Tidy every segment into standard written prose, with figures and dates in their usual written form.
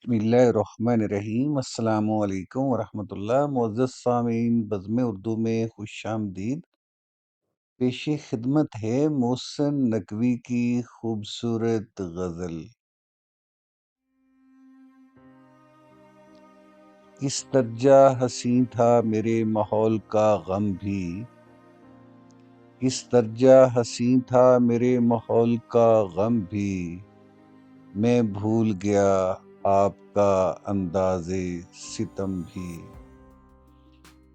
بسم اللہ الرحمن الرحیم۔ السلام علیکم ورحمۃ اللہ۔ معزز سامعین، بزم اردو میں خوش آمدید۔ پیش خدمت ہے محسن نقوی کی خوبصورت غزل۔ کس درجہ حسین تھا میرے ماحول کا غم بھی، کس درجہ حسین تھا میرے ماحول کا غم بھی، میں بھول گیا آپ کا انداز ستم بھی۔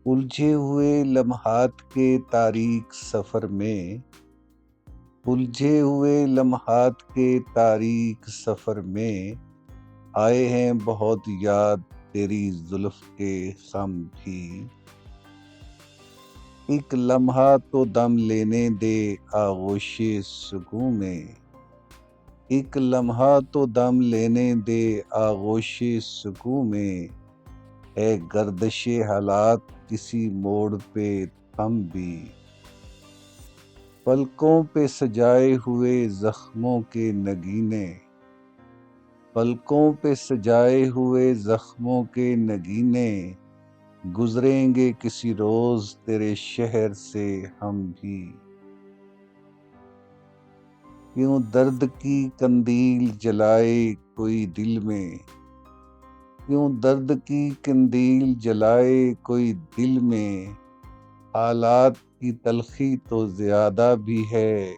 الجھے ہوئے لمحات کے تاریک سفر میں، الجھے ہوئے لمحات کے تاریک سفر میں، آئے ہیں بہت یاد تیری زلف کے خم بھی۔ ایک لمحہ تو دم لینے دے آغوش سکوں میں، ایک لمحہ تو دم لینے دے آغوش سکوں میں، ہے گردش حالات کسی موڑ پہ تھم بھی۔ پلکوں پہ سجائے ہوئے زخموں کے نگینے، پلکوں پہ سجائے ہوئے زخموں کے نگینے، گزریں گے کسی روز تیرے شہر سے ہم بھی۔ کیوں درد کی قندیل جلائے کوئی دل میں، کیوں درد کی قندیل جلائے کوئی دل میں، حالات کی تلخی تو زیادہ بھی ہے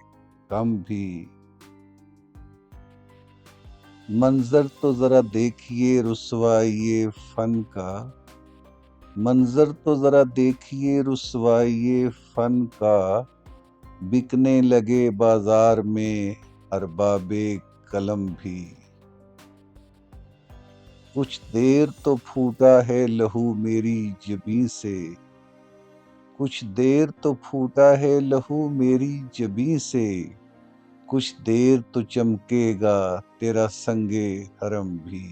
کم بھی۔ منظر تو ذرا دیکھیے رسوائی فن کا، منظر تو ذرا دیکھیے رسوائی فن کا، بکنے لگے بازار میں ارباب قلم بھی۔ کچھ دیر تو پھوٹا ہے لہو میری جبیں سے، کچھ دیر تو پھوٹا ہے لہو میری جبیں سے، کچھ دیر تو چمکے گا تیرا سنگ حرم بھی۔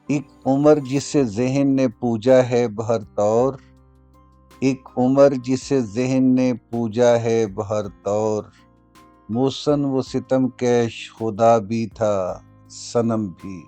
ایک عمر جسے ذہن نے پوجا ہے بہر طور، ایک عمر جسے ذہن نے پوجا ہے بہر طور، محسن و ستم کش خدا بھی تھا صنم بھی۔